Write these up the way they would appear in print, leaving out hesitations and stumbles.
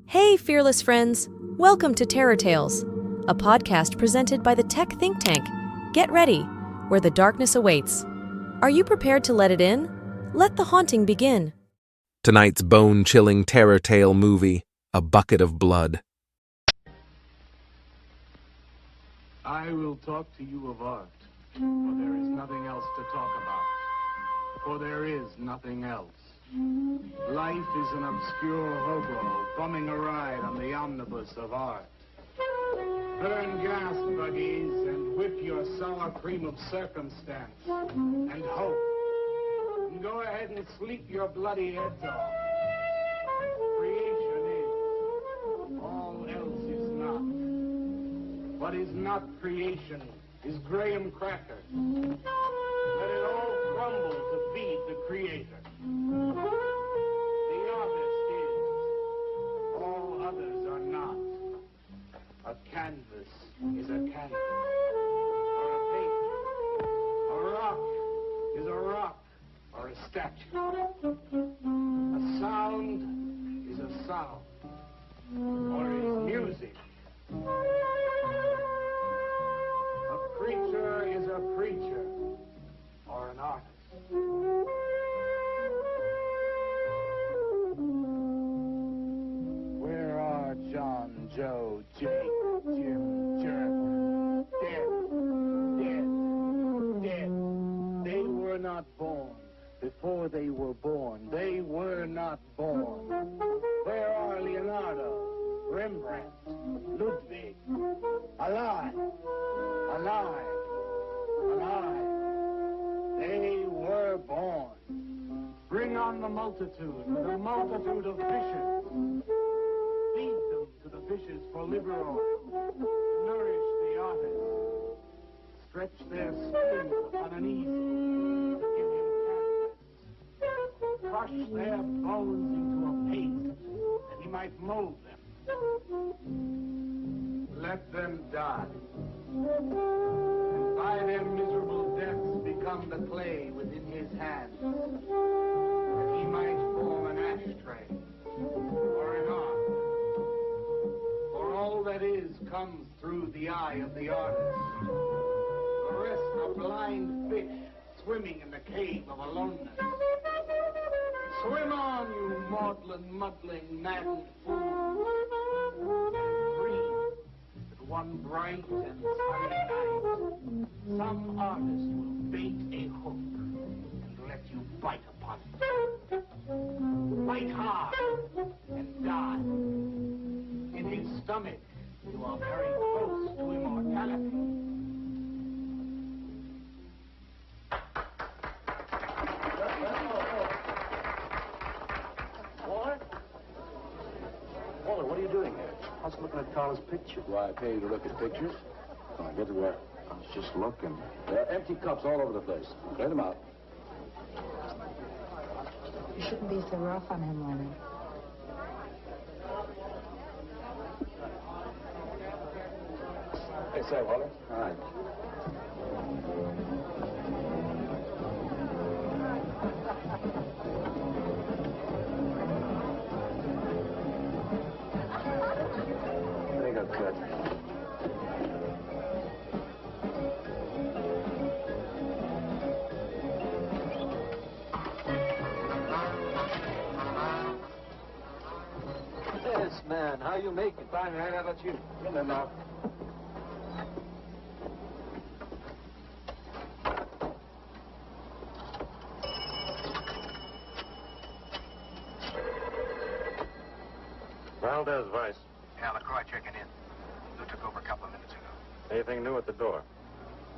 Hey, fearless friends! Welcome to Terror Tales, a podcast presented by the tech think tank. Get ready, where the darkness awaits. Are you prepared to let it in? Let the haunting begin. Tonight's bone-chilling terror tale movie, A Bucket of Blood. I will talk to you of art, for there is nothing else to talk about. For there is nothing else. Life is an obscure hobo bumming a ride on the omnibus of art. Burn gas buggies and whip your sour cream of circumstance and hope. And go ahead and sleep your bloody heads off. Creation is. All else is not. What is not creation is graham cracker. Let it all crumble to feed the creator. The artist is. All others are not. A canvas is a canvas. Or a painting. A rock is a rock. Or a statue. A sound is a sound. Or is music. A creature is a creature. Or an artist. Where are John, Joe, Jake, Jim, Jerk? Dead. They were not born. Before they were born, they were not born. Where are Leonardo, Rembrandt, Ludwig? Alive. They were born. Bring on the multitude with a multitude of fishes. Feed them to the fishes for liver oil. Nourish the artist. Stretch their skins upon an easel. Give him canvas. Crush their bones into a paste that he might mold them. Let them die. And by their miserable deaths become the clay within his hands. That he might form an ashtray or an ark. For all that is comes through the eye of the artist. The rest are blind fish swimming in the cave of aloneness. Swim on, you maudlin, muddling, maddened fool. Breathe that one bright and sunny night, some artist will bait a hook and let you bite upon it. Bite hard and die. In his stomach, you are very close to immortality. Walter, what are you doing here? I was looking at Carla's picture. Why, I pay you to look at pictures? Come on, get to work. I was just looking. There are empty cups all over the place. Clear them out. You shouldn't be so rough on him, Leonard. Hey, say, Walter. All right. There you go, Kurt. Yes, man. How you make it? Fine, man. How about you? Get them out. Valdez, Vice. Yeah, LaCroix checking in. Lou took over a couple of minutes ago. Anything new at the door?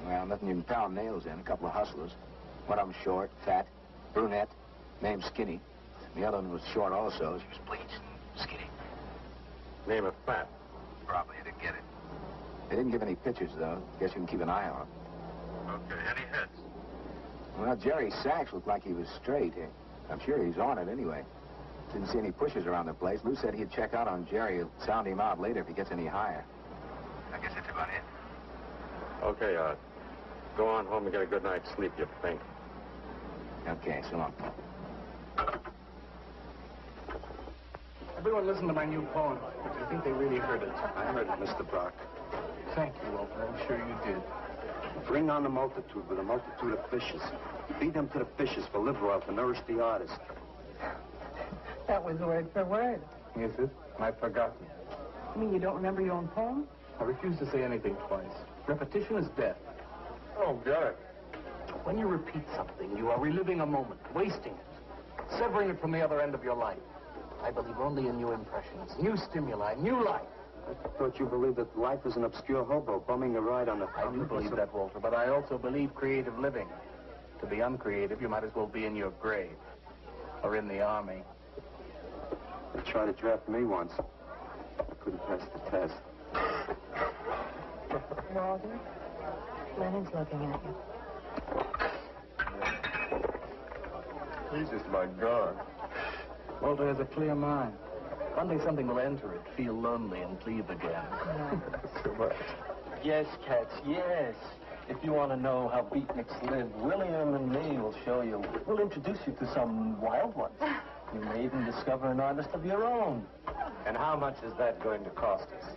Well, nothing you can pound nails in. A couple of hustlers. One of them short, fat, brunette, named Skinny. The other one was short also. She was bleached and skinny. Name of Fat. Probably you didn't get it. They didn't give any pictures, though. Guess you can keep an eye on them. Okay, any hits? Well, Jerry Sachs looked like he was straight. I'm sure he's on it anyway. Didn't see any pushes around the place. Lou said he'd check out on Jerry. He'll sound him out later if he gets any higher. I guess that's about it. Okay, go on home and get a good night's sleep, you think. Okay, so long. through and listen to my new poem. Do you think they really heard it? I heard it, Mr. Brock. Thank you, Walter. I'm sure you did. Bring on the multitude with a multitude of fishes. Feed them to the fishes for liver oil to nourish the artist. That was word for word. Is it? I've forgotten. You mean you don't remember your own poem? I refuse to say anything twice. Repetition is death. Oh, good. When you repeat something, you are reliving a moment, wasting it, severing it from the other end of your life. I believe only in new impressions, new stimuli, new life. I thought you believed that life is an obscure hobo bumming a ride on the... I do believe that, Walter, but I also believe creative living. To be uncreative, you might as well be in your grave. Or in the army. They tried to draft me once. I couldn't pass the test. Walter, Lennon's looking at you. He's just about gone. Walter has a clear mind. One day something will enter it, feel lonely, and leave again. So much. Yes, cats, yes. If you want to know how beatniks live, William and me will show you. We'll introduce you to some wild ones. You may even discover an artist of your own. And how much is that going to cost us?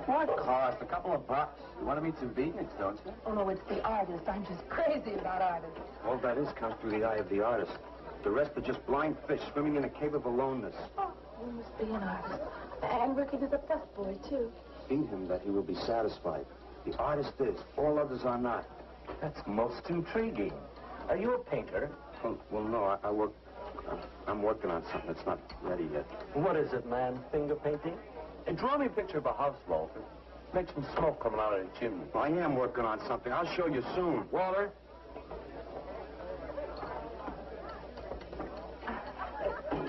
What Cost? A couple of bucks. You want to meet some beatniks, don't you? Oh, no, it's the artist. I'm just crazy about artists. All that is comes through the eye of the artist. The rest are just blind fish swimming in a cave of aloneness. Oh, you must be an artist. And working as a busboy, too. Feed him that he will be satisfied. The artist is. All others are not. That's most intriguing. Are you a painter? Well, no, I'm working on something that's not ready yet. What is it, man? Finger painting? And draw me a picture of a house, Walter. Make some smoke coming out of the chimney. I am working on something. I'll show you soon. Walter?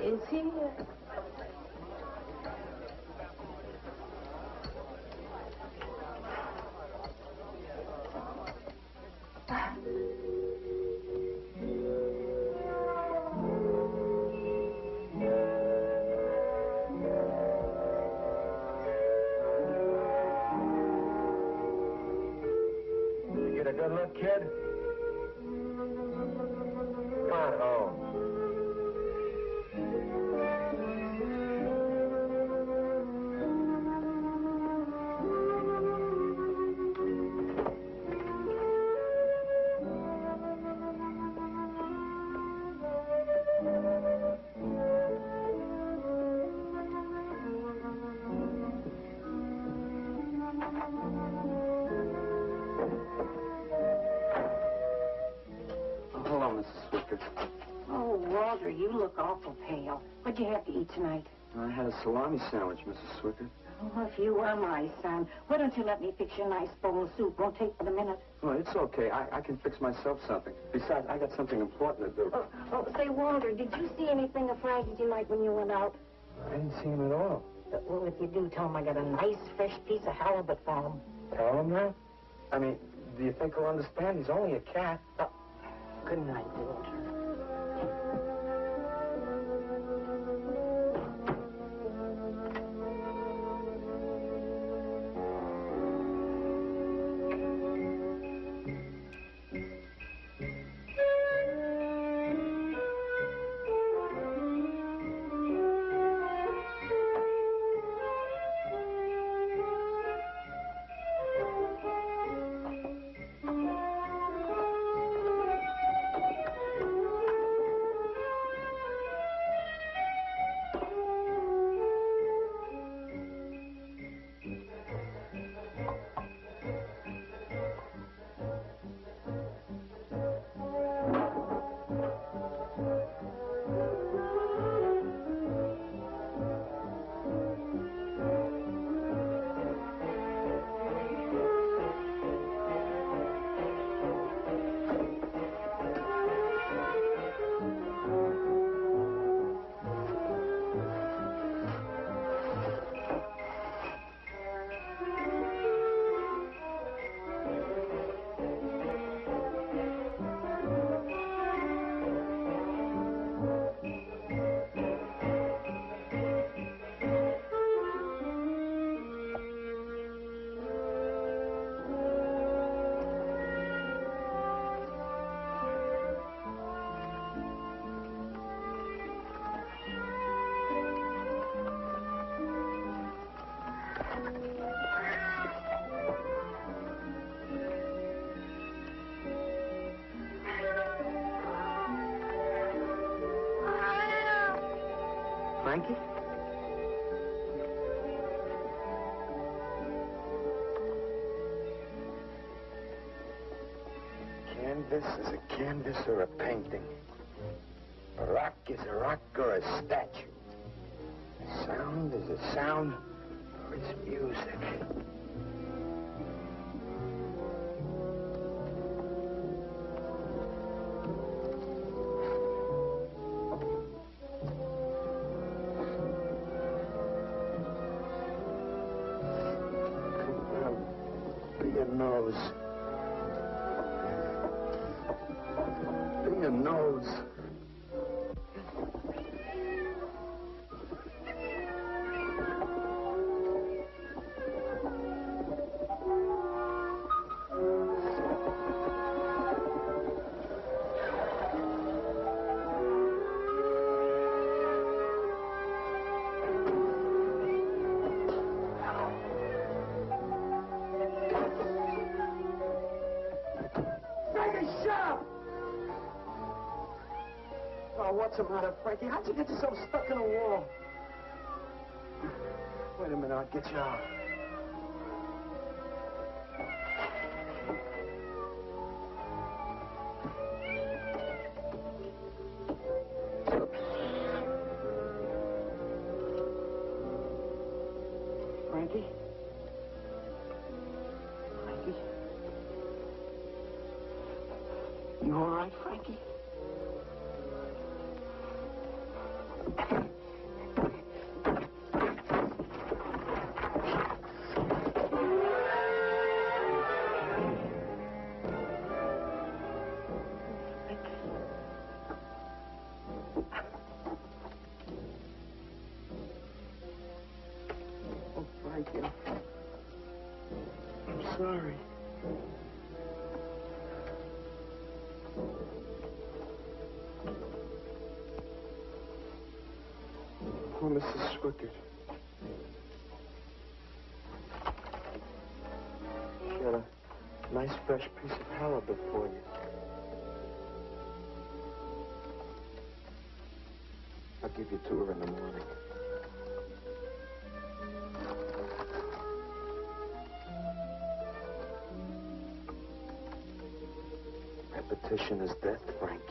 Is he? You get a good look, kid? Come on home. Hello, Mrs. Swicker. Oh, Walter, you look awful pale. What'd you have to eat tonight? I had a salami sandwich, Mrs. Swicker. Oh, if you were my son, why don't you let me fix you a nice bowl of soup? Won't take but a minute. Oh, it's okay. I can fix myself something. Besides, I got something important to do. Say, Walter, did you see anything of Frankie tonight when you went out? I didn't see him at all. Well, if you do, tell him I got a nice, fresh piece of halibut for him. Tell him that? I mean, do you think he'll understand? He's only a cat. Good night, Walter. canvas is a canvas or a painting. A rock is a rock or a statue. A sound is a sound or it's music. Nose. Bring your nose. What's the matter, Frankie? How'd you get yourself stuck in a wall? Wait a minute, I'll get you out. Frankie? Frankie? You all right, Frankie? I'm sorry. Oh, Mrs. Swickard. She got a nice fresh piece of halibut for you. I'll give you to her in the morning. Repetition is death, Frankie.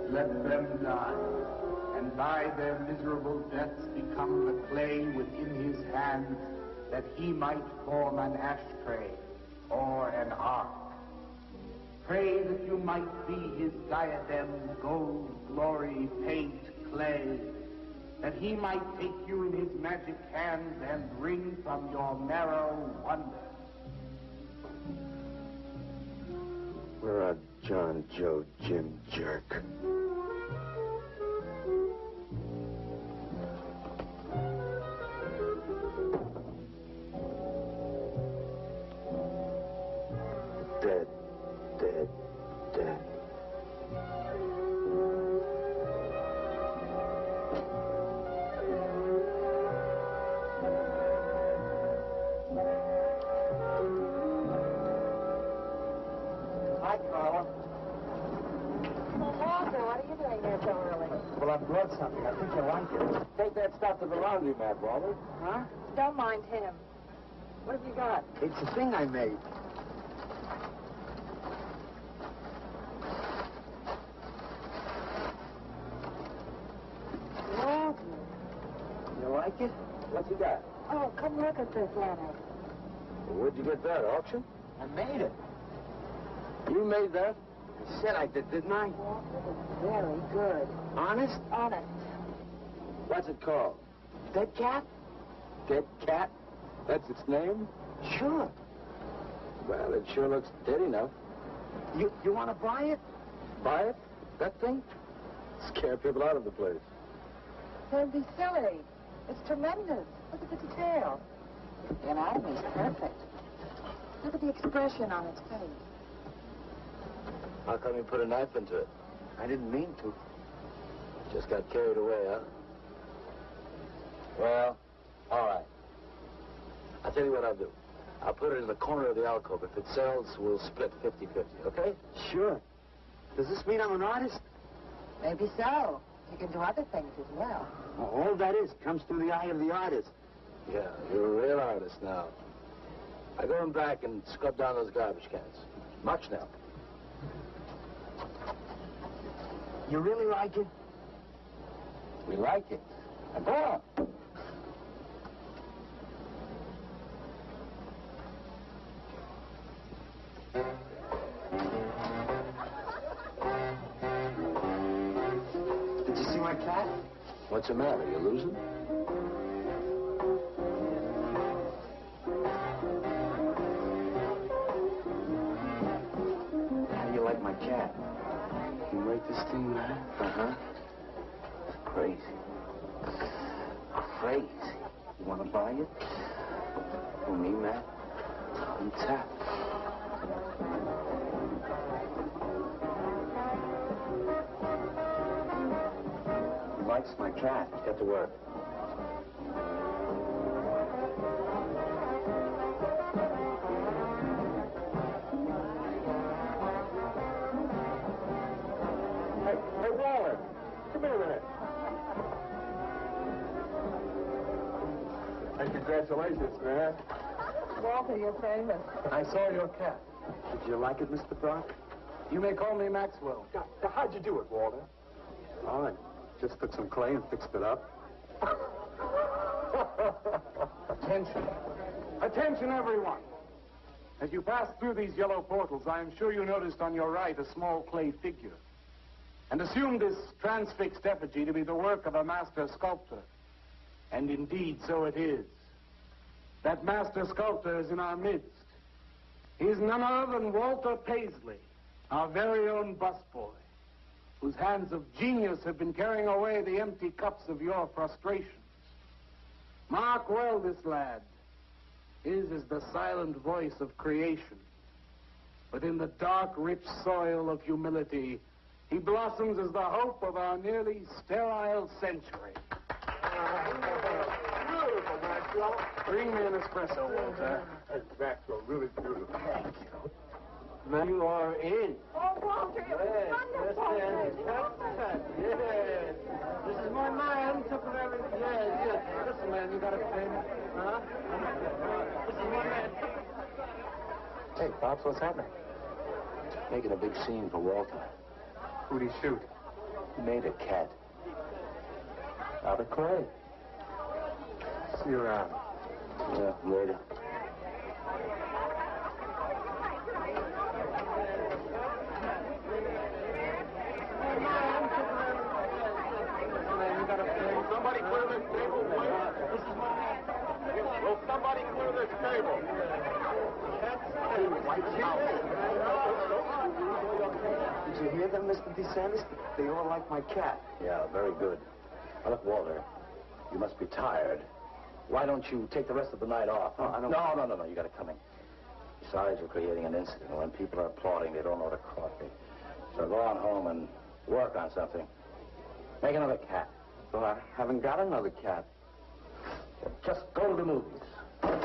Let them die, and by their miserable deaths become the clay within his hands, that he might form an ashtray or an ark. Pray that you might be his diadem, gold, glory, paint, clay, that he might take you in his magic hands and wring from your marrow wonder. We're a John, Joe, Jim jerk. Dead, dead, dead. Hi, Carla. Walter, what are you doing here so early? Well, I brought something. I think you'll like it. Take that stuff to the laundromat, Walter. Huh? Don't mind him. What have you got? It's a thing I made. Walter. You like it? What you got? Oh, come look at this letter. Well, where'd you get that, auction? I made it. You made that? I said I did, didn't I? Walter, it's very good. Honest? Honest. What's it called? Dead cat? Dead cat? That's its name? Sure. Well, it sure looks dead enough. You want to buy it? Buy it? That thing? Scare people out of the place. Don't be silly. It's tremendous. Look at the detail. The anatomy's perfect. Look at the expression on its face. How come you put a knife into it? I didn't mean to. Just got carried away, huh? Well, all right. I'll tell you what I'll do. I'll put it in the corner of the alcove. If it sells, we'll split 50-50, okay? Sure. Does this mean I'm an artist? Maybe so. You can do other things as well. All that is comes through the eye of the artist. Yeah, you're a real artist now. I go in back and scrub down those garbage cans. Much now. You really like it? We like it. And go on. Did you see my cat? What's the matter? You losing? How do you like my cat? You like this thing, man? Uh-huh. Crazy. Crazy. You want to buy it? For me, Matt? On tap. He likes my cat. Get to work. Hey, Walter. Come here a minute. Hey, congratulations, man. Walter, you're famous. I saw your cat. Did you like it, Mr. Brock? You may call me Maxwell. How'd you do it, Walter? All right. Just took some clay and fixed it up. Attention. Attention, everyone. As you pass through these yellow portals, I am sure you noticed on your right a small clay figure, and assumed this transfixed effigy to be the work of a master sculptor. And indeed, so it is. That master sculptor is in our midst. He is none other than Walter Paisley, our very own busboy, whose hands of genius have been carrying away the empty cups of your frustrations. Mark well this lad. His is the silent voice of creation. Within the dark, rich soil of humility, he blossoms as the hope of our nearly sterile century. Beautiful, Maxwell. Bring me an espresso, Walter. Maxwell, really beautiful. Thank you. Now you are in. Oh, Walter, it was wonderful. Yes. This is my man. Took of everything. Yes. Listen, man, you got a pen? Huh? This is my man. Hey, Pops, what's happening? Making a big scene for Walter. Who'd he shoot? He made a cat. Out of clay. See you around. Yeah, later. Somebody clear this table, please. This is my man. Will somebody clear this table? Did you hear them, Mr. DeSantis? They all like my cat. Yeah, very good. Now, look, Walter, you must be tired. Why don't you take the rest of the night off? Oh, I don't... No, you gotta come in. Besides, you're creating an incident. When people are applauding, they don't know to copy. So go on home and work on something. Make another cat. Well, I haven't got another cat. Just go to the movies.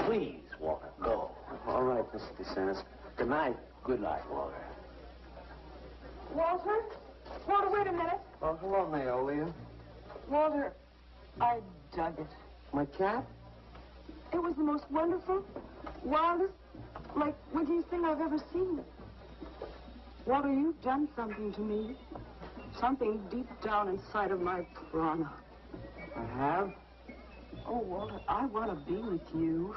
Please, Walter, go. All right, Mr. DeSantis. Good night. Good night, Walter. Walter? Walter, wait a minute. Oh, hello, Naolia. Walter, I dug it. My cat? It was the most wonderful, wildest, like wittiest thing I've ever seen. Walter, you've done something to me. Something deep down inside of my prana. I have? Oh, Walter, I want to be with you.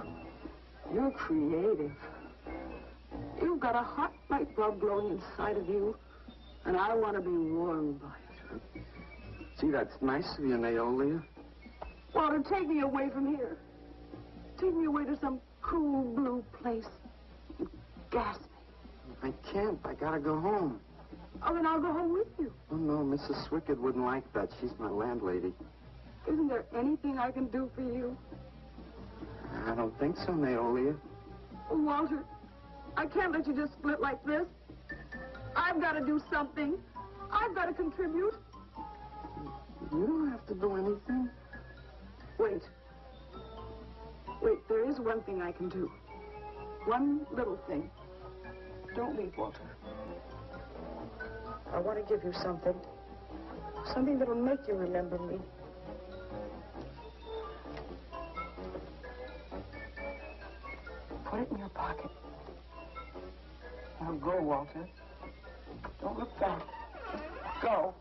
You're creative. You've got a hot light bulb glowing inside of you, and I want to be warmed by it. Gee, that's nice of you, Naolia. Walter, take me away from here. Take me away to some cool blue place. Gas me. I can't. I gotta go home. Oh, then I'll go home with you. Oh, no, Mrs. Swickett wouldn't like that. She's my landlady. Isn't there anything I can do for you? I don't think so, Naolia. Oh, Walter, I can't let you just split like this. I've got to do something. I've got to contribute. You don't have to do anything. Wait. Wait, there is one thing I can do. One little thing. Don't leave, Walter. I want to give you something. Something that'll make you remember me. Put it in your pocket. Now go, Walter. Don't look back. Go.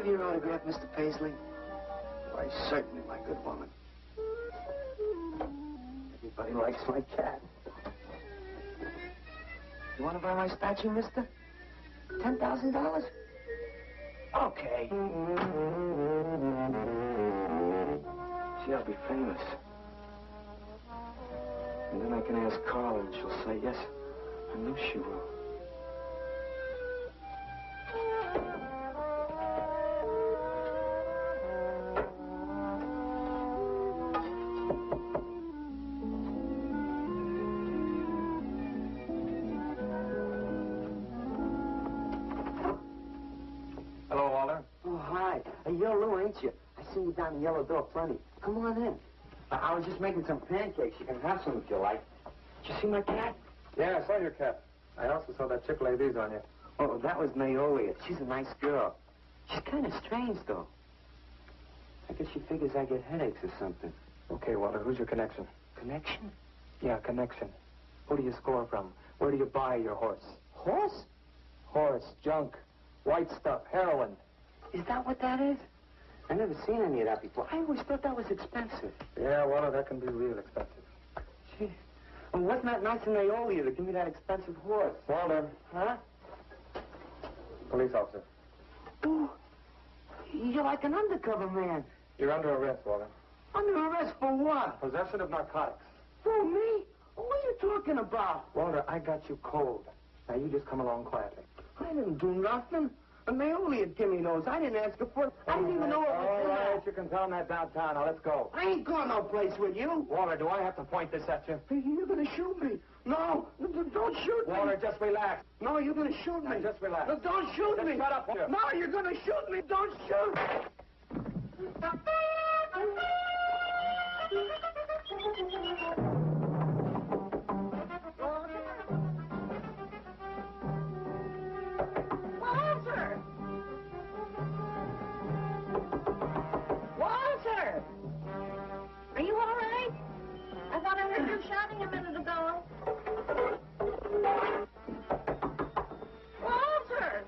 Your autograph, Mr. Paisley? Why, certainly, my good woman. Everybody likes my cat. You want to buy my statue, mister? $10,000? Okay. See, I'll be famous. And then I can ask Carla, and she'll say yes. I know she will. You're Lou, ain't you? I seen you down the yellow door plenty. Come on in. I was just making some pancakes. You can have some if you like. Did you see my cat? Yeah, I saw your cat. I also saw that chick lay these on you. Oh, that was Naolia. She's a nice girl. She's kind of strange, though. I guess she figures I get headaches or something. Okay, Walter, who's your connection? Connection? Yeah, connection. Who do you score from? Where do you buy your horse? Horse? Horse, junk, white stuff, heroin. Is that what that is? I never seen any of that before. I always thought that was expensive. Yeah, Walter, that can be real expensive. Gee, well, wasn't that nice of Naolia to give me that expensive horse? Walter. Huh? Police officer. Oh, you're like an undercover man. You're under arrest, Walter. Under arrest for what? Possession of narcotics. For me? What are you talking about? Walter, I got you cold. Now, you just come along quietly. I didn't do nothing. Naolia give me those. I didn't ask her for it. I didn't even know it was all right, you can tell him that downtown. Now, let's go. I ain't going no place with you. Walter, do I have to point this at you? You're going to shoot me. No, don't shoot me. Walter, just relax. No, you're going to shoot me. Now, just relax. No, don't shoot just me. Shut up, Walter. No, you're going to shoot me. Don't shoot. Walter! Walter! Are you all right? I thought I heard you shouting a minute ago. Walter!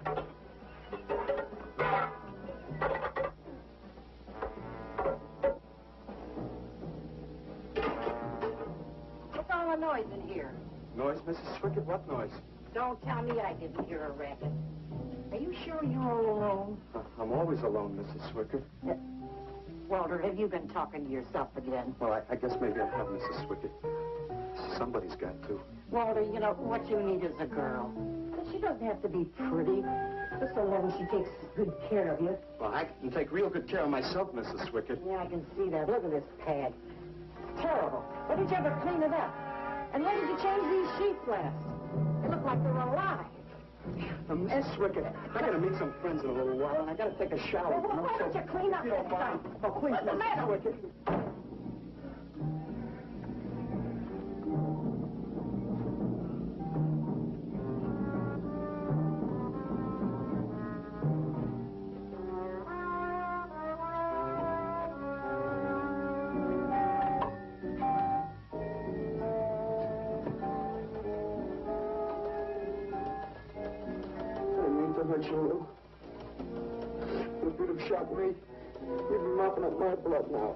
What's all the noise in here? Noise, Mrs. Swickett? What noise? Don't tell me I didn't hear a racket. Are you sure you're all alone? I'm always alone, Mrs. Swickett. Walter, have you been talking to yourself again? Well, I guess maybe I have, Mrs. Swickett. Somebody's got to. Walter, you know, what you need is a girl. But she doesn't have to be pretty. Just so long as she takes good care of you. Well, I can take real good care of myself, Mrs. Swickett. Yeah, I can see that. Look at this pad. terrible. When did you ever clean it up? And when did you change these sheets last? They look like they were alive. The mess, Rickett. I gotta meet some friends in a little while, and I gotta take a shower. Well, why don't you clean up this stuff? Oh, please, What's the matter with you? You if you'd have shot me, you'd be mopping up my blood now.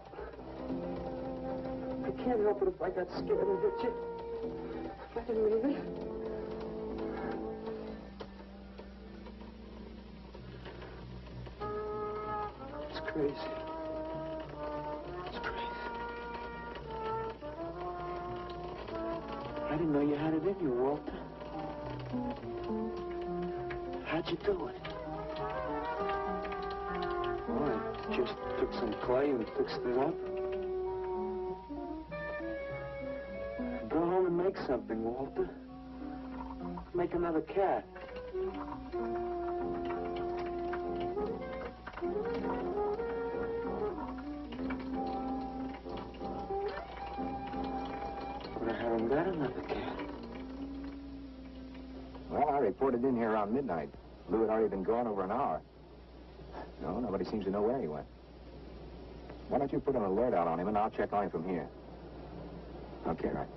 I can't help it if I got scared and hit you. I didn't mean it. It's crazy. It's crazy. I didn't know you had it in you, Walter. How'd you do it? Well, I just took some clay and fixed it up. Go home and make something, Walter. Make another cat. But I haven't got another cat. Well, I reported in here around midnight. Lou had already been gone over an hour. No, nobody seems to know where he went. Why don't you put an alert out on him, and I'll check on him from here. Okay, right.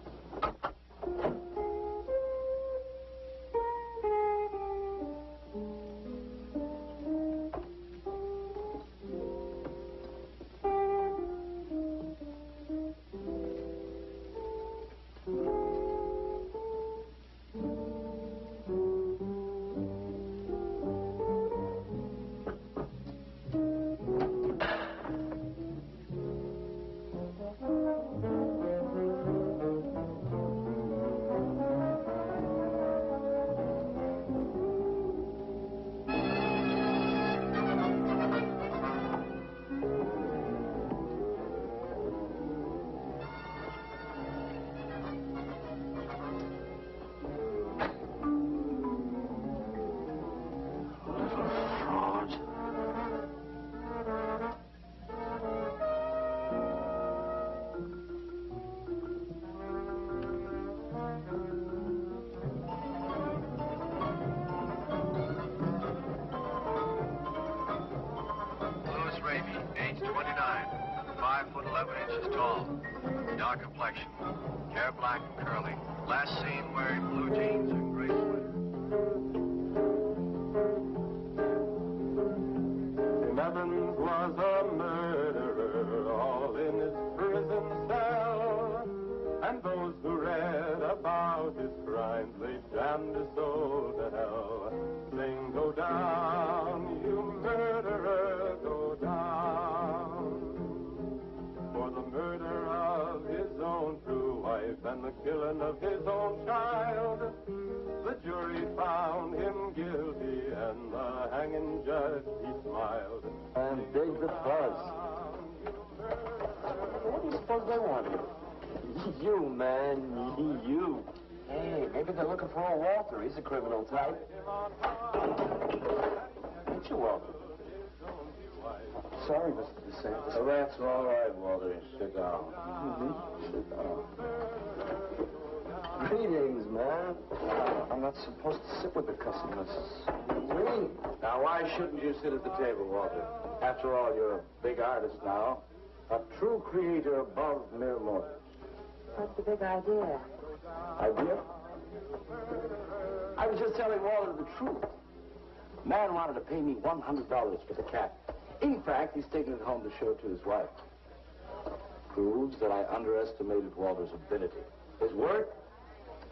Age 29, 5 foot 11 inches tall, dark complexion, hair black and curly. Last seen wearing blue jeans and gray sweater. 11 was a murderer, all in his prison cell. And those who read about his crimes, they damned his soul to hell. Saying, go down, you murderer, go down. For the murder of his own true wife and the killing of his own child. The jury found him guilty and the hanging judge, he smiled. And dig the buzz. What do you suppose they want here? You, man, you. Hey, maybe they're looking for old Walter. He's a criminal type. Ain't you, Walter? Sorry, Mr. DeSantis. Oh, that's all right, Walter. Sit down. Sit down. Greetings, man. I'm not supposed to sit with the customers. Me? Now, why shouldn't you sit at the table, Walter? After all, you're a big artist now. A true creator above mere mortals. What's the big idea? Idea? I was just telling Walter the truth. Man wanted to pay me $100 for the cat. In fact, he's taking it home to show it to his wife. Proves that I underestimated Walter's ability. His work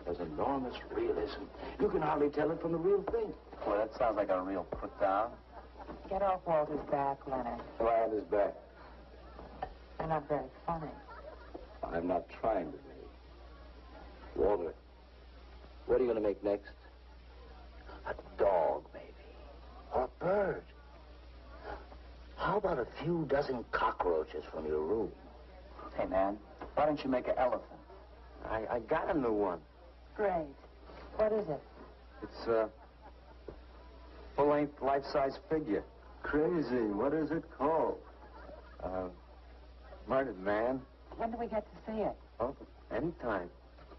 has enormous realism. You can hardly tell it from the real thing. Well, that sounds like a real put down. Get off Walter's back, Leonard. Why on his back? You're not very funny. I'm not trying to be. Walter, what are you going to make next? A dog, maybe. Or a bird. How about a few dozen cockroaches from your room? Hey, man, why don't you make an elephant? I got a new one. Great. What is it? It's a full-length, life-size figure. Crazy. What is it called? Murdered man. When do we get to see it? Oh, anytime.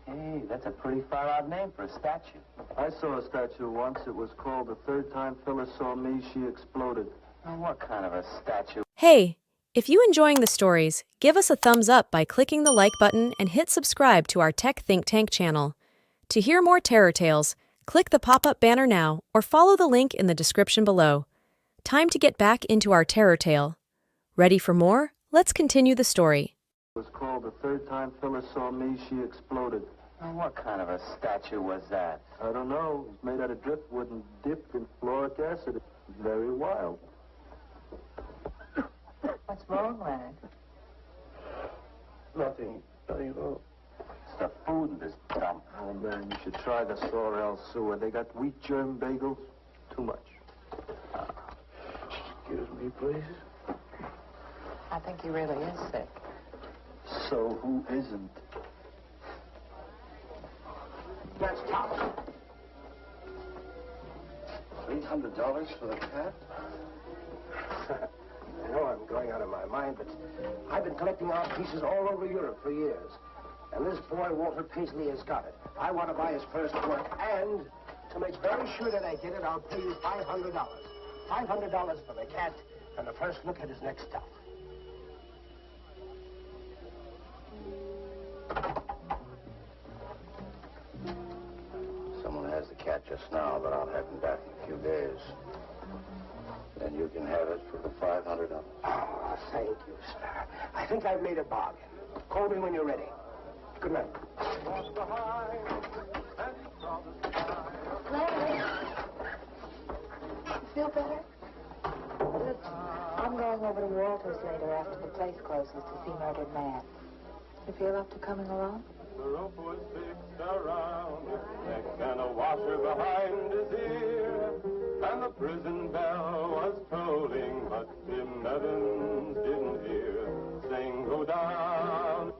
Hey, that's a pretty far-out name for a statue. I saw a statue once. It was called The Third Time Phyllis Saw Me, She Exploded. Oh, what kind of a statue? Hey, if you enjoying the stories, give us a thumbs up by clicking the like button and hit subscribe to our Tech Think Tank channel. To hear more terror tales, click the pop-up banner now or follow the link in the description below. Time to get back into our terror tale. Ready for more? Let's continue the story. It was called The Third Time Phyllis Saw Me, She Exploded. Oh, what kind of a statue was that? I don't know. It's made out of driftwood and dipped in fluoric acid. It's very wild. What's wrong, Leonard? Nothing at all. It's the food in this dump. Oh, man, you should try the Sorrel sewer. They got wheat germ bagels. Too much. Excuse me, please. I think he really is sick. So who isn't? That's top. $800 for the cat? I know I'm going out of my mind, but I've been collecting art pieces all over Europe for years. And this boy, Walter Paisley, has got it. I want to buy his first work, and to make very sure that I get it, I'll pay you $500. $500 for the cat and the first look at his next stuff. Someone has the cat just now, but I'll have him back in a few days. Then you can have it for the $500. Oh, thank you, sir. I think I've made a bargain. Call me when you're ready. Good night. Larry! You feel better? Listen, I'm going over to Walter's later after the place closes to see Murdered Man. You feel up to coming along? The rope was fixed around his neck and a washer behind his ear. And the prison bell was tolling, but Tim Evans didn't hear. Sing, go down.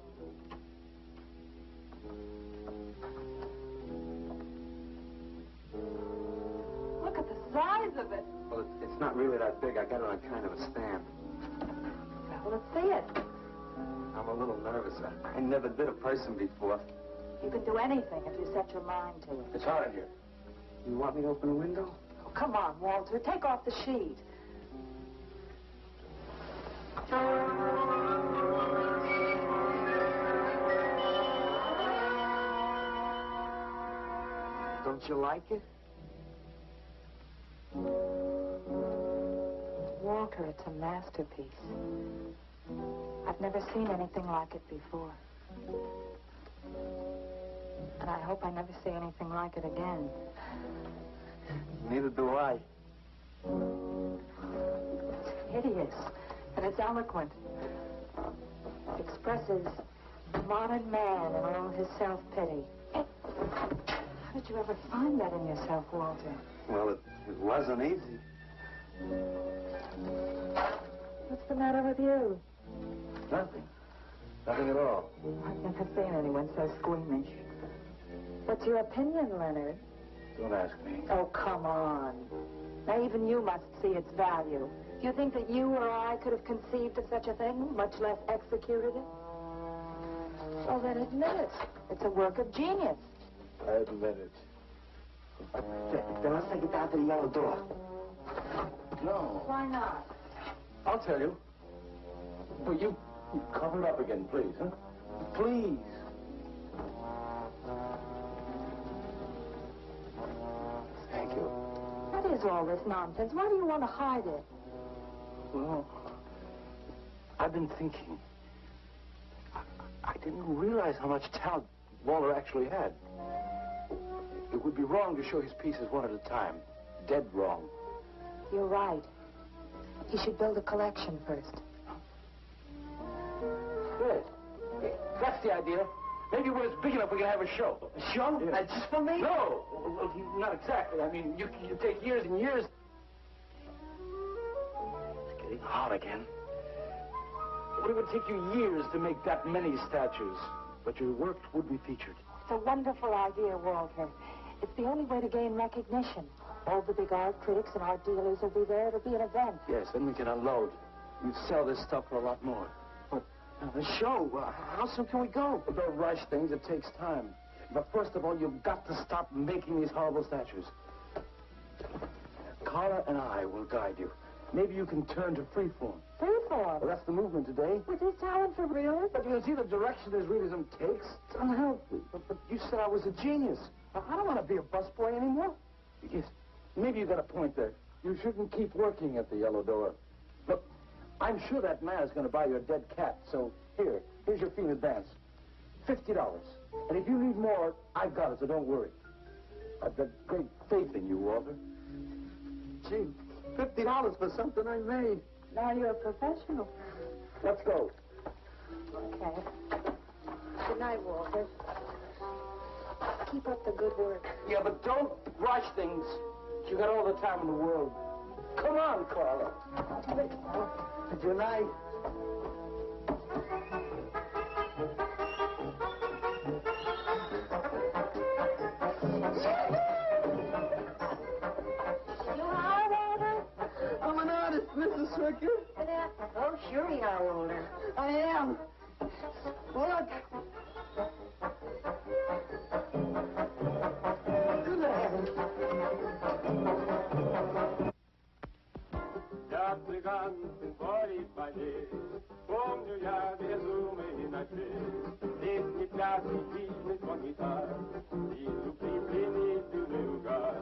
Look at the size of it. Well, it's not really that big. I got it on kind of a stand. Well, let's see it. I'm a little nervous. I never did a person before. You can do anything if you set your mind to it. It's hot in here. You want me to open a window? Oh, come on, Walter. Take off the sheet. Don't you like it? Walter, it's a masterpiece. I've never seen anything like it before. And I hope I never see anything like it again. Neither do I. It's hideous, and it's eloquent. It expresses the modern man and all his self-pity. How did you ever find that in yourself, Walter? Well, it wasn't easy. What's the matter with you? Nothing. Nothing at all. I've never seen anyone so squeamish. What's your opinion, Leonard? Don't ask me. Oh, come on. Now, even you must see its value. Do you think that you or I could have conceived of such a thing, much less executed it? Well, then admit it. It's a work of genius. I admit it. Then let's take it down to the yellow door. No. Why not? I'll tell you. Well, you cover it up again, please, huh? Please. Thank you. What is all this nonsense? Why do you want to hide it? Well, I've been thinking. I didn't realize how much talent Walter actually had. It would be wrong to show his pieces one at a time. Dead wrong. You're right. He should build a collection first. Good. That's the idea. Maybe when it's big enough, we can have a show. A show? Yeah. Just for me? No. Well, not exactly. I mean, you take years and years. It's getting hot again. But it would take you years to make that many statues. But your work would be featured. It's a wonderful idea, Walter. It's the only way to gain recognition. All the big art critics and art dealers will be there. It'll be an event. Yes, then we can unload. You'd sell this stuff for a lot more. But the show, how soon can we go? Well, don't rush things. It takes time. But first of all, you've got to stop making these horrible statues. Carla and I will guide you. Maybe you can turn to freeform. Freeform? Well, that's the movement today. With his talent for realism? But you see the direction this realism takes? It's unhealthy. But you said I was a genius. I don't want to be a busboy anymore. Yes, maybe you got a point there. You shouldn't keep working at the Yellow Door. Look, I'm sure that man is going to buy your dead cat. So here's your fee in advance. $50. And if you need more, I've got it, so don't worry. I've got great faith in you, Walter. Gee, $50 for something I made. Now you're a professional. Let's go. Okay. Good night, Walter. Keep up the good work. Yeah, but don't rush things. You got all the time in the world. Come on, Carla. Good night. I'm an artist, Mrs. Swicker. Oh, sure you are, Walter. I am. Look. Я цыган, сын Борис, помню я безумный ночей. Здесь не пляж, не пишет звон гитар, вижу пленительный угар.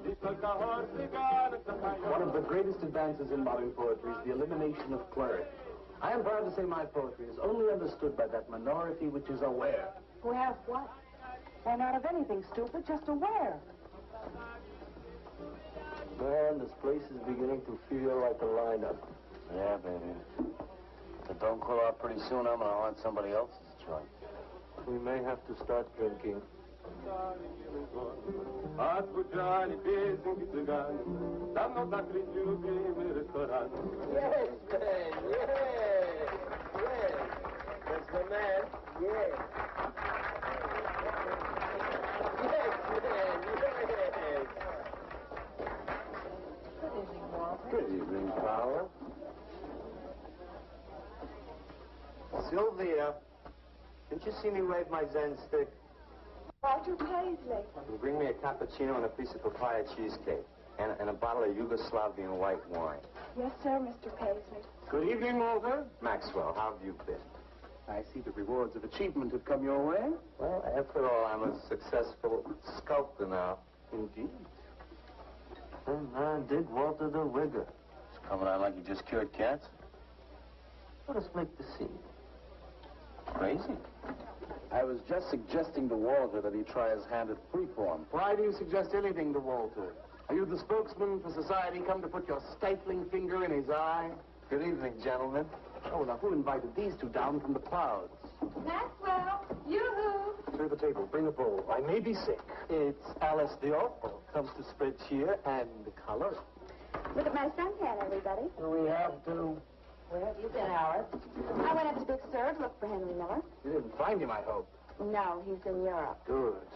Здесь только хор цыганок запоет. One of the greatest advances in modern poetry is the elimination of clarity. I am proud to say my poetry is only understood by that minority which is aware. Aware of what? Why, not of anything, stupid, just aware. Man, this place is beginning to feel like a lineup. Yeah, baby. If it don't cool out pretty soon, I'm gonna haunt somebody else's joint. We may have to start drinking. Отзвучали песенки цыган, давно закрыт любимый ресторан. Yes, man, yes, yes. That's the man, yes. Yes, man, yes. Good evening, Walter. Good evening, Carla. Sylvia, didn't you see me wave my Zen stick? Walter Paisley. Bring me a cappuccino and a piece of papaya cheesecake. And a bottle of Yugoslavian white wine. Yes, sir, Mr. Paisley. Good evening, Walter. Maxwell, how have you been? I see the rewards of achievement have come your way. Well, after all, I'm a successful sculptor now. Indeed. Man, dig Walter the Rigger. He's coming out like he just cured cats. Let us make the scene. Crazy. I was just suggesting to Walter that he try his hand at freeform. Why do you suggest anything to Walter? Are you the spokesman for society come to put your stifling finger in his eye? Good evening, gentlemen. Oh, now who invited these two down from the clouds? Maxwell, yoo-hoo. Clear the table. Bring a bowl. I may be sick. It's Alice the Awful. Comes to spread cheer and color. Look at my suntan, everybody. We have to. Where have you been, Alice? I went up to Big Sur to look for Henry Miller. You didn't find him, I hope. No, he's in Europe. Good.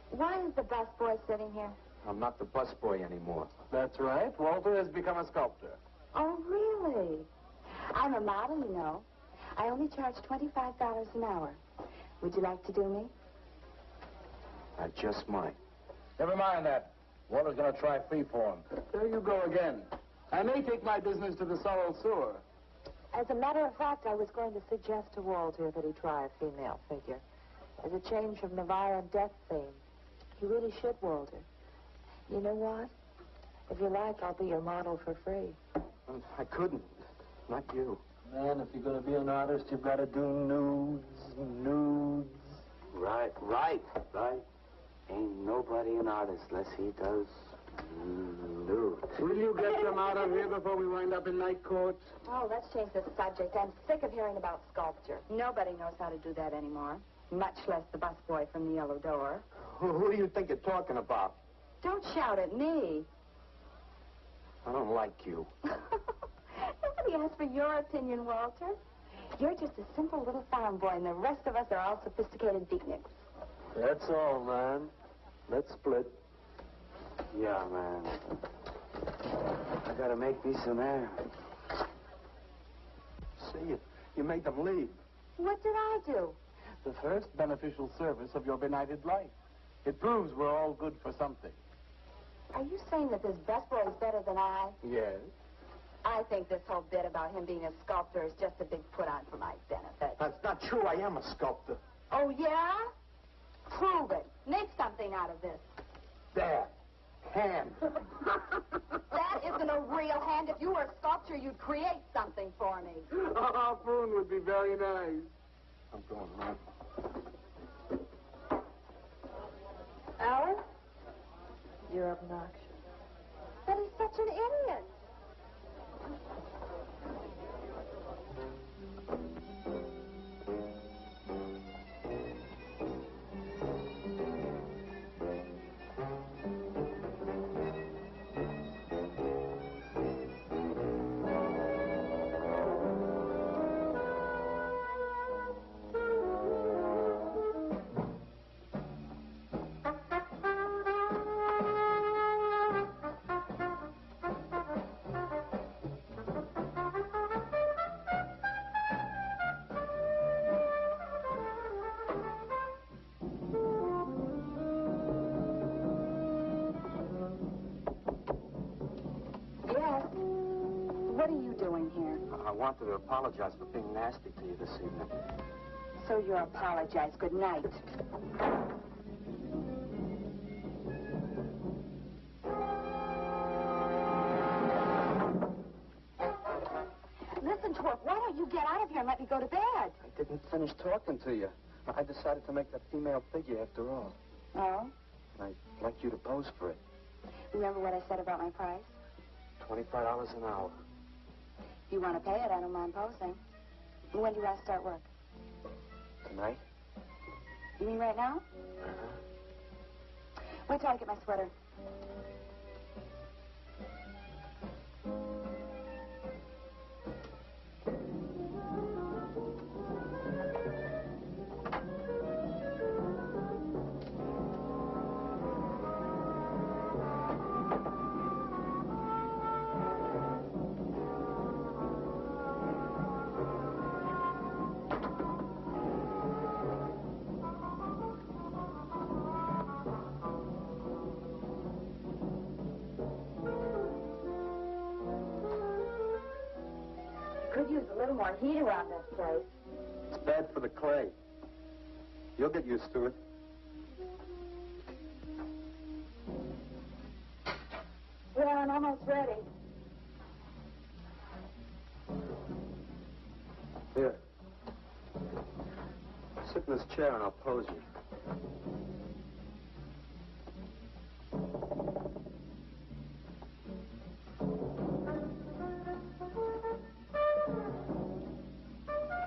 Why is the busboy sitting here? I'm not the busboy anymore. That's right. Walter has become a sculptor. Oh, really? I'm a model, you know. I only charge $25 an hour. Would you like to do me? I just might. Never mind that. Walter's going to try freeform. There you go again. I may take my business to the Sorrel Sewer. As a matter of fact, I was going to suggest to Walter that he try a female figure. As a change from the violent death theme. He really should, Walter. You know what? If you like, I'll be your model for free. I couldn't. Not you. Man, if you're going to be an artist, you've got to do nudes. Right. Ain't nobody an artist unless he does nudes. Will you get them out of here before we wind up in night court? Oh, let's change the subject. I'm sick of hearing about sculpture. Nobody knows how to do that anymore. Much less the busboy from the Yellow Door. Who do you think you're talking about? Don't shout at me. I don't like you. Isn't Nobody asked for your opinion, Walter. You're just a simple little farm boy, and the rest of us are all sophisticated beatniks. That's all, man. Let's split. Yeah, man. I gotta make me some air. See, you made them leave. What did I do? The first beneficial service of your benighted life. It proves we're all good for something. Are you saying that this busboy is better than I? Yes. I think this whole bit about him being a sculptor is just a big put-on for my benefit. That's not true. I am a sculptor. Oh, yeah? Prove it. Make something out of this. There. Hand. That isn't a real hand. If you were a sculptor, you'd create something for me. A harpoon would be very nice. I'm going around. Alan? You're obnoxious. But he's such an idiot. What are you doing here? I wanted to apologize for being nasty to you this evening. So you apologize. Good night. Listen, Twerp, why don't you get out of here and let me go to bed? I didn't finish talking to you. I decided to make that female figure after all. Oh? I'd like you to pose for it. Remember what I said about my price? $25 an hour. If you want to pay it, I don't mind posing. When do you want to start work? Tonight? You mean right now? Uh-huh. Wait till I get my sweater. Could use a little more heat around this place. It's bad for the clay. You'll get used to it. Well, I'm almost ready. Here. Sit in this chair and I'll pose you.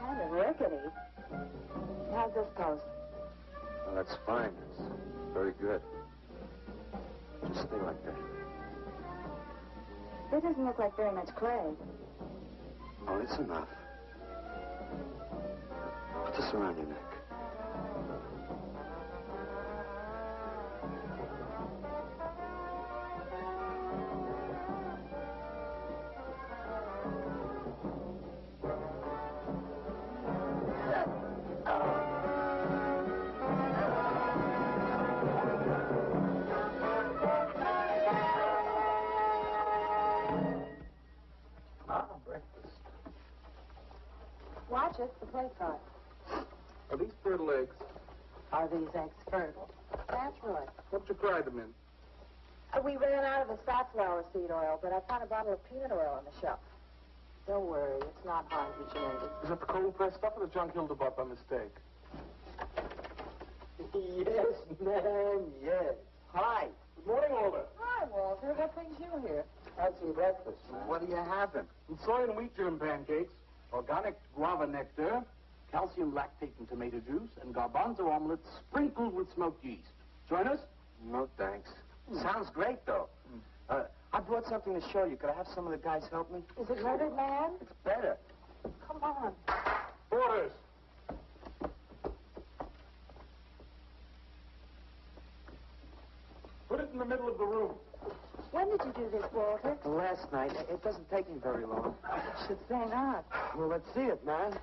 Kind of rickety. How's this pose? Well, that's fine. It's very good. Just stay like that. This doesn't look like very much clay. Oh, it's enough. Put this around your neck. Breakfast. Watch it, the plate's hot. Are these fertile eggs? Are these eggs fertile? Naturally. What you fried them in? We ran out of the safflower seed oil, but I found a bottle of peanut oil on the shelf. Don't worry, it's not hydrogenated. Is that the cold-pressed stuff or the junk Hilda bought by mistake? Yes, man, yes. Hi. Good morning, Walter. Hi, Walter. What brings you here? Had some breakfast, man. What are you having? Some soy and wheat germ pancakes, organic guava nectar, calcium lactate and tomato juice, and garbanzo omelets sprinkled with smoked yeast. Join us? No, thanks. Sounds great, though. I brought something to show you. Could I have some of the guys help me? Is it Murdered Man? It's better. Come on. Orders. Put it in the middle of the room. When did you do this, Walter? Last night. It doesn't take me very long. Should say not. Well, let's see it, man.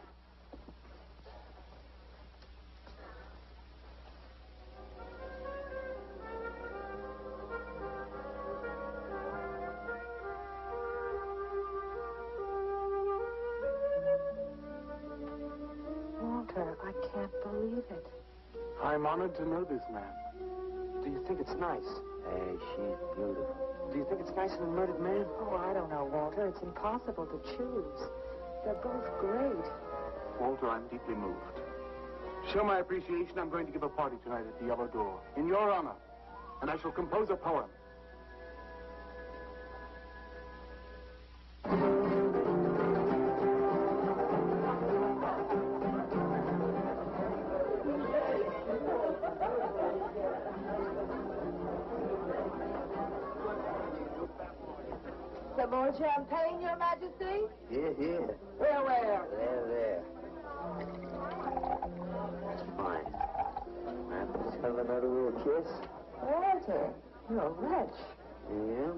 Walter, I can't believe it. I'm honored to know this man. Do you think it's nice? Hey, she's beautiful. Do you think it's nicer than Murdered Man? Oh, I don't know, Walter. It's impossible to choose. They're both great. Walter, I'm deeply moved. To show my appreciation, I'm going to give a party tonight at the Yellow Door, in your honor. And I shall compose a poem. Some more champagne, Your Majesty? Here. Where? There. That's fine. Man, let's have another little kiss. Walter, you're a wretch. Yeah?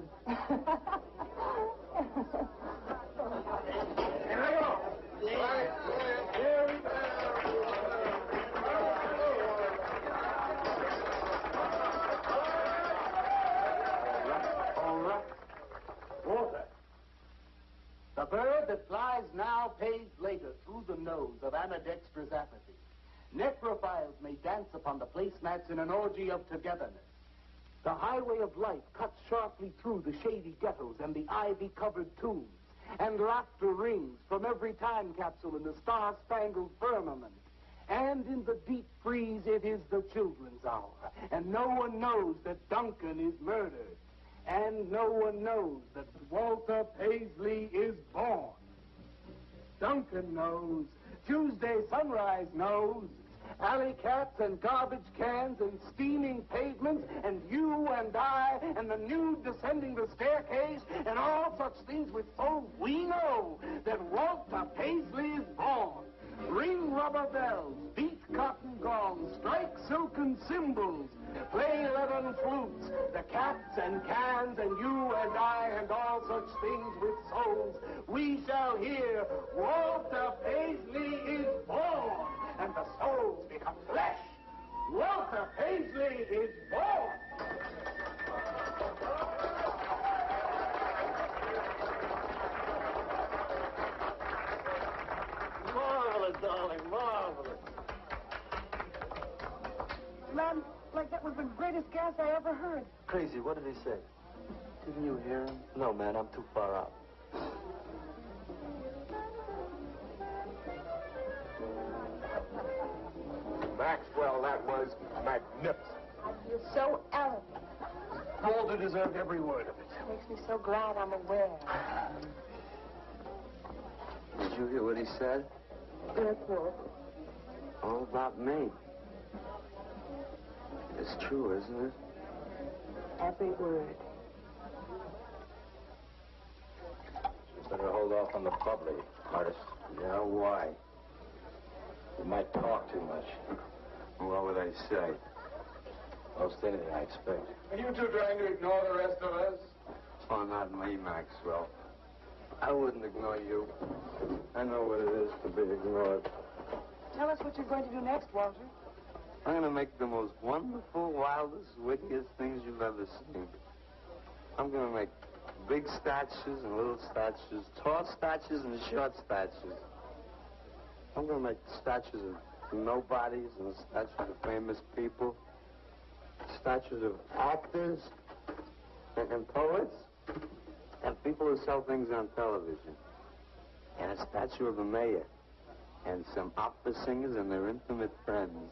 Here I go. All right. Walter. The bird that flies now pays later through the nose of ambidextrous apathy. Necrophiles may dance upon the placemats in an orgy of togetherness. The highway of life cuts sharply through the shady ghettos and the ivy-covered tombs, and laughter rings from every time capsule in the star-spangled firmament. And in the deep freeze, it is the children's hour, and no one knows that Duncan is murdered. And no one knows that Walter Paisley is born. Duncan knows. Tuesday Sunrise knows. Alley cats and garbage cans and steaming pavements and you and I and the nude descending the staircase and all such things with souls, we know that Walter Paisley is born. Ring rubber bells, beat cotton gongs, strike silken cymbals, play leathern flutes, the cats and cans and you and I and all such things with souls. We shall hear Walter Paisley is born, and the souls become flesh. Walter Paisley is born. Marvelous, darling, marvelous. Man, like that was the greatest gas I ever heard. Crazy, what did he say? Didn't you hear him? No, man, I'm too far out. Maxwell, that was magnificent. I feel so arrogant. Walter deserved every word of it. It makes me so glad I'm aware. Did you hear what he said? Yes, Walter. All about me. It's true, isn't it? Every word. You better hold off on the bubbly, artist. Yeah, why? You might talk too much. What would I say? Most anything, I expect. Are you two trying to ignore the rest of us? Oh, not me, Maxwell. I wouldn't ignore you. I know what it is to be ignored. Tell us what you're going to do next, Walter. I'm going to make the most wonderful, wildest, wickedest things you've ever seen. I'm going to make big statues and little statues, tall statues and short statues. I'm going to make statues of nobodies and statues of famous people, statues of actors and poets and people who sell things on television, and a statue of the mayor and some opera singers and their intimate friends.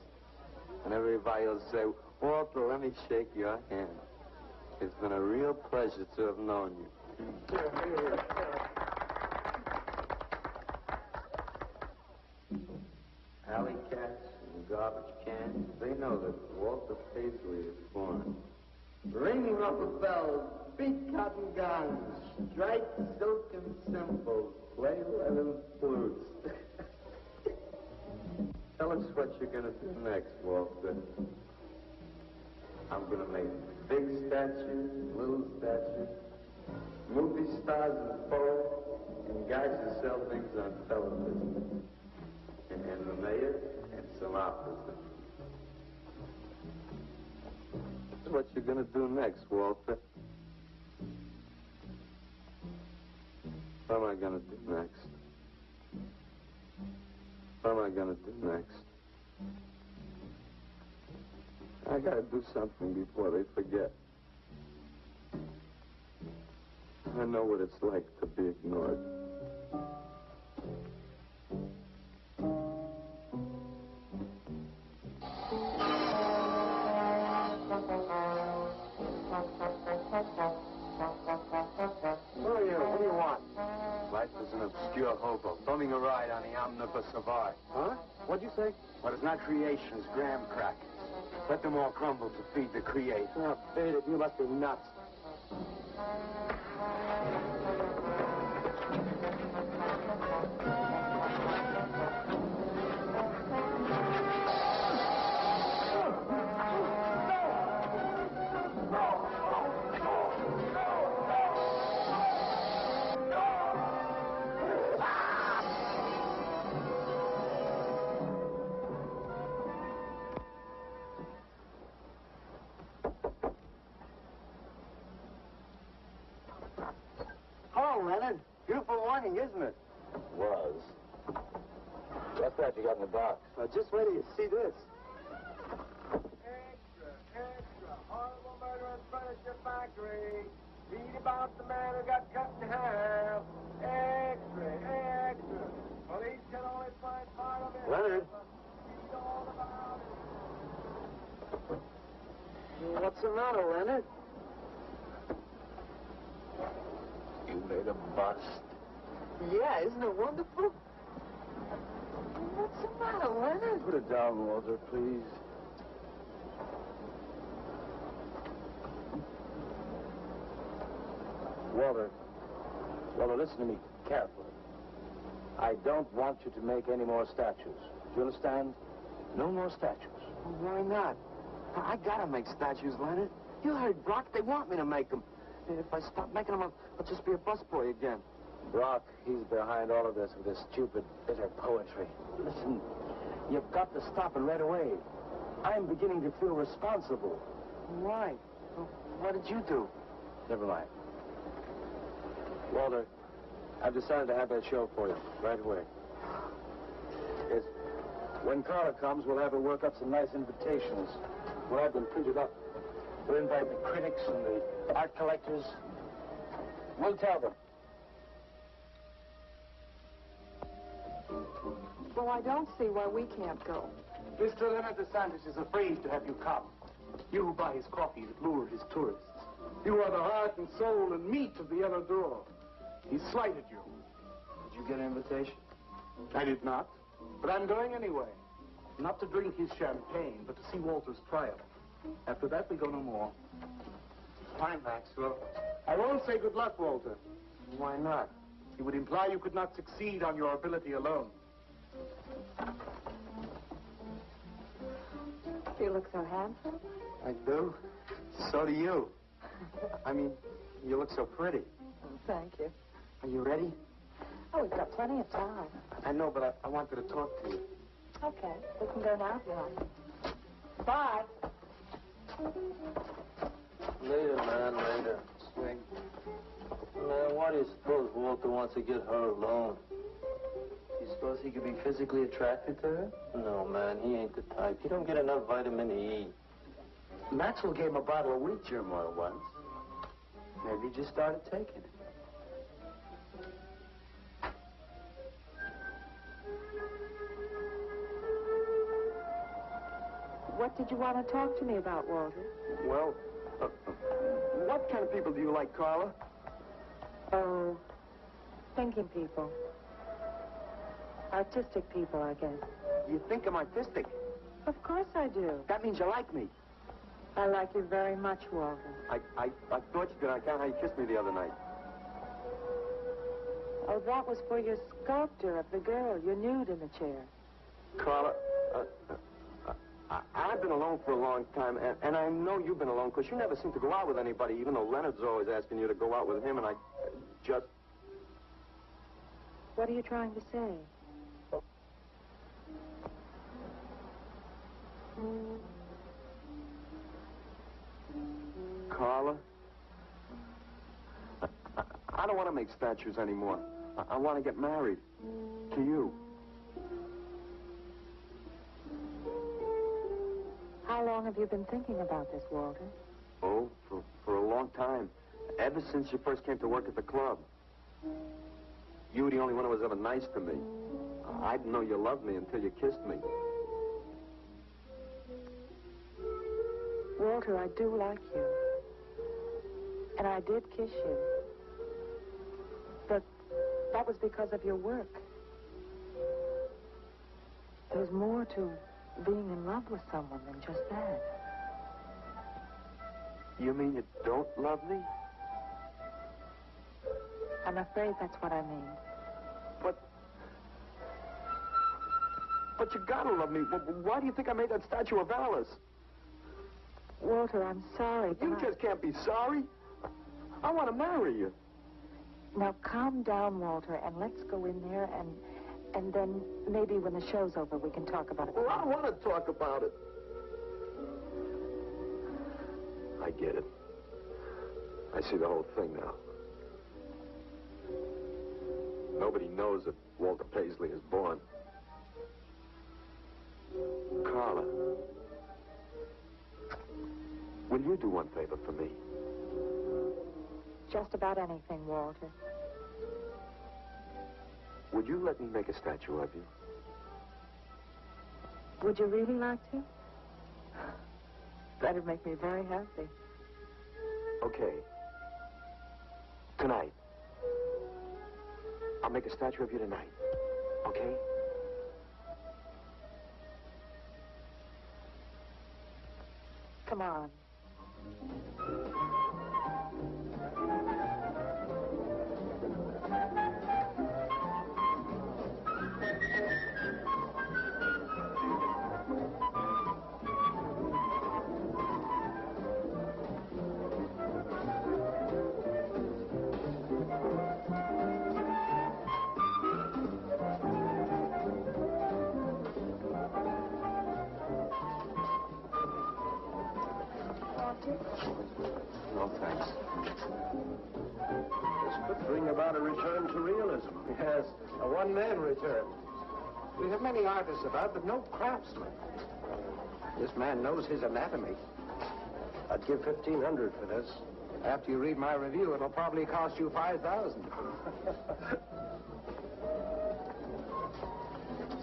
And everybody will say, Walter, let me shake your hand. It's been a real pleasure to have known you. Alley cats and garbage cans, they know that Walter Paisley is born. Ring rubber bells, Speak cotton guns, strike silken cymbals, play leather flutes. Tell us what you're gonna do next, Walter. I'm gonna make big statues, little statues, movie stars and poets, and guys who sell things on television, and the mayor, and some officers. That's what you're gonna do next, Walter. What am I gonna do next? What am I gonna do next? I gotta do something before they forget. I know what it's like to be ignored. What do you want? Life is an obscure hobo, bumming a ride on the omnibus of art. Huh? What'd you say? What is not creation is graham crackers. Let them all crumble to feed the creator. Oh, feed it. You must be nuts. Leonard. Beautiful morning, isn't it? Was. What's that you got in the box? Just wait till you see this. Extra, extra, horrible murder in furniture factory. Read about the man who got cut in half. Extra, extra. Police can only find part of it. Leonard. Read all about it. What's the matter, Leonard? You made a bust. Yeah, isn't it wonderful? What's the matter, Leonard? Put it down, Walter, please. Walter, listen to me carefully. I don't want you to make any more statues. Do you understand? No more statues. Why not? I gotta make statues, Leonard. You heard Brock. They want me to make them. If I stop making them, I'll just be a busboy again. Brock, he's behind all of this with his stupid, bitter poetry. Listen, you've got to stop it right away. I'm beginning to feel responsible. Why? What did you do? Never mind. Walter, I've decided to have that show for you right away. Yes. When Carla comes, we'll have her work up some nice invitations. We'll have them printed up. We'll invite the critics and the art collectors. We'll tell them. Well, I don't see why we can't go. Mr. Leonard DeSantis is afraid to have you come. You who buy his coffee that lure his tourists. You are the heart and soul and meat of the Yellow Door. He slighted you. Did you get an invitation? I did not, but I'm going anyway. Not to drink his champagne, but to see Walter's trial. After that, we go no more. Fine, Maxwell. I won't say good luck, Walter. Why not? It would imply you could not succeed on your ability alone. You look so handsome. I do? So do you. I mean, you look so pretty. Thank you. Are you ready? Oh, we've got plenty of time. I know, but I wanted to talk to you. Okay, we can go now if you like. Bye. Later, man, later. Swing. Man, why do you suppose Walter wants to get her alone? You suppose he could be physically attracted to her? No, man, he ain't the type. He don't get enough vitamin E. Maxwell gave him a bottle of wheat germ oil once. Maybe he just started taking it. What did you want to talk to me about, Walter? Well, what kind of people do you like, Carla? Oh, thinking people. Artistic people, I guess. You think I'm artistic? Of course I do. That means you like me. I like you very much, Walter. I thought you did on account how you kissed me the other night. Oh, that was for your sculpture of the girl, your nude in the chair. Carla, I've been alone for a long time, and I know you've been alone, because you never seem to go out with anybody, even though Leonard's always asking you to go out with him, and I just... What are you trying to say? Carla, I don't want to make statues anymore. I want to get married. To you. How long have you been thinking about this, Walter? Oh, for a long time. Ever since you first came to work at the club. You were the only one who was ever nice to me. I didn't know you loved me until you kissed me. Walter, I do like you. And I did kiss you. But that was because of your work. There's more to being in love with someone than just that. You mean you don't love me? I'm afraid that's what I mean. But you gotta love me. Why do you think I made that statue of Alice? Walter, I'm sorry, but You just can't be sorry. I want to marry you. Now, calm down, Walter, and let's go in there, and then maybe when the show's over, we can talk about it. Well, I don't want to talk about it. I get it. I see the whole thing now. Nobody knows that Walter Paisley is born. Carla, will you do one favor for me? Just about anything, Walter. Would you let me make a statue of you? Would you really like to? That'd make me very happy. Okay. Tonight. I'll make a statue of you tonight. Okay? Come on. No, thanks. This could bring about a return to realism. Yes, a one-man return. We have many artists about, but no craftsmen. This man knows his anatomy. I'd give $1,500 for this. After you read my review, it'll probably cost you $5,000.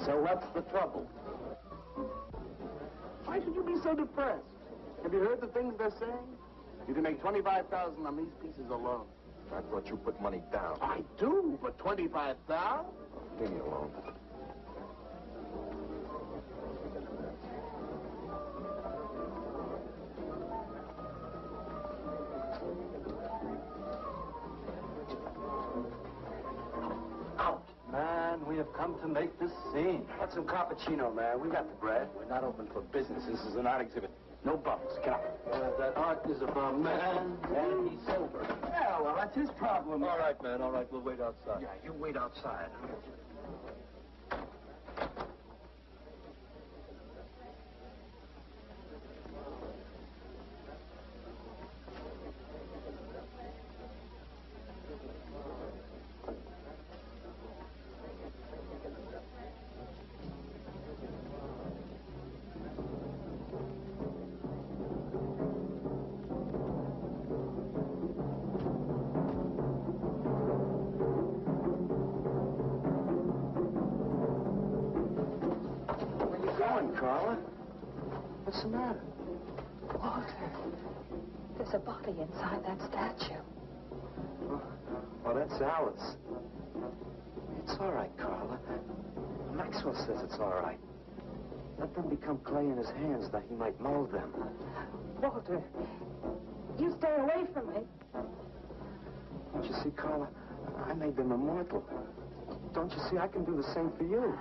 So what's the trouble? Why should you be so depressed? Have you heard the things they're saying? You can make $25,000 on these pieces alone. I thought you put money down. I do, but $25,000? Leave me alone. Out. Man, we have come to make this scene. What's some cappuccino, man? We got the bread. We're not open for business. This is an art exhibit. No bubbles. Get out. That art is about man, and he's sober. Yeah, well, that's his problem. All right, man. All right, we'll wait outside. Yeah, you wait outside. Carla? What's the matter? Walter, there's a body inside that statue. Oh, that's Alice. It's all right, Carla. Maxwell says it's all right. Let them become clay in his hands that he might mold them. Walter, you stay away from me. Don't you see, Carla? I made them immortal. Don't you see? I can do the same for you.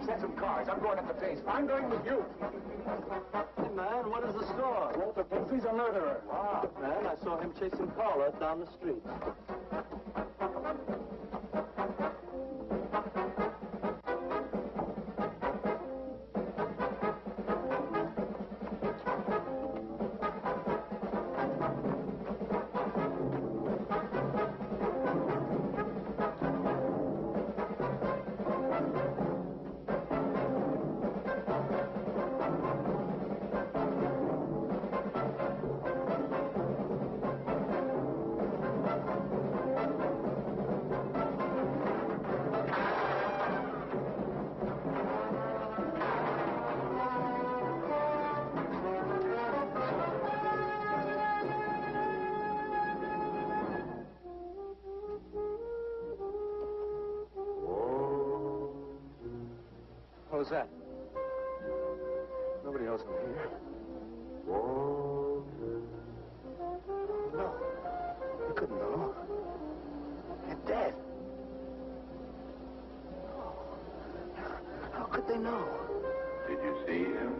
Set some cars. I'm going up the pace. I'm going with you. Hey, man, what is the score? Walter Paisley's a murderer. Ah, man, I saw him chasing Paula down the street. What was that? Nobody knows I'm here. No. You couldn't know. You're dead. How could they know? Did you see him?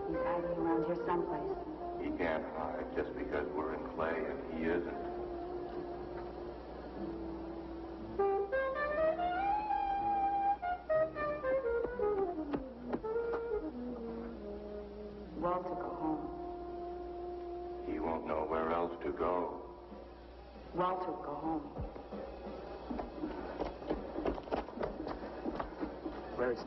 He's hiding around here someplace. He can't hide just because we're in clay and he isn't. Walter, go home. He won't know where else to go. Walter, go home. Where is he?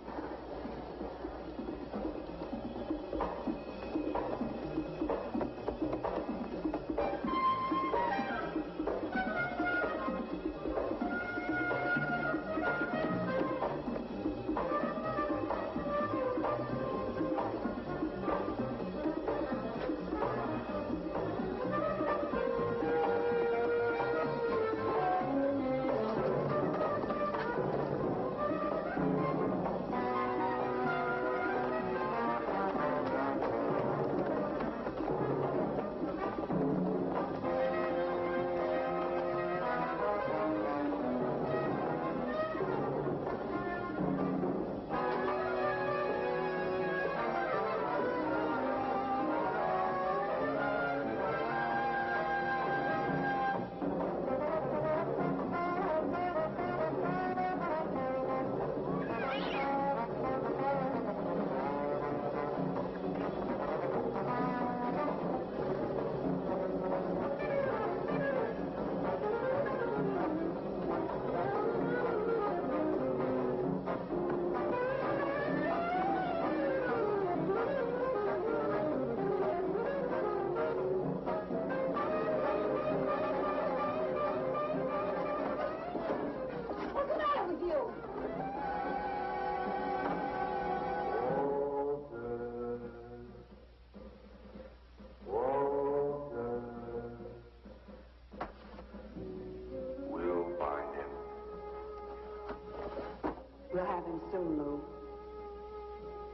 We'll have him soon, Lou.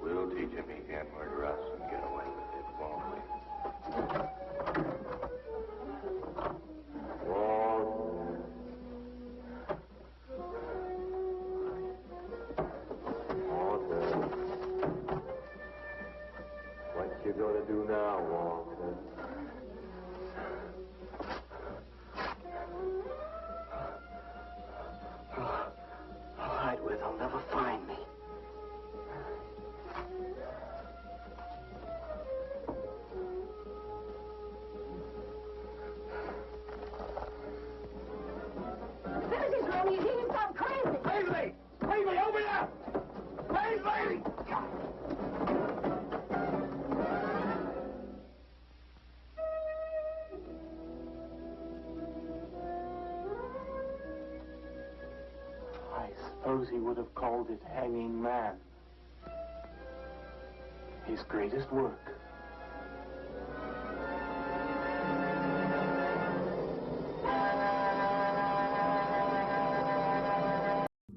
We'll teach him he can't murder us and get away with it, won't we? What you gonna do now, Walter? I'll hide where they'll never find me. suppose he would have called it Hanging Man. His greatest work.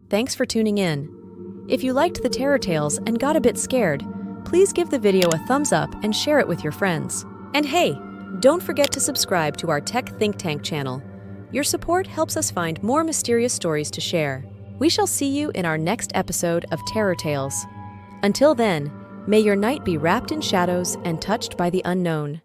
Thanks for tuning in. If you liked the Terror Tales and got a bit scared, please give the video a thumbs up and share it with your friends. And hey, don't forget to subscribe to our Tech Think Tank channel. Your support helps us find more mysterious stories to share. We shall see you in our next episode of Terror Tales. Until then, may your night be wrapped in shadows and touched by the unknown.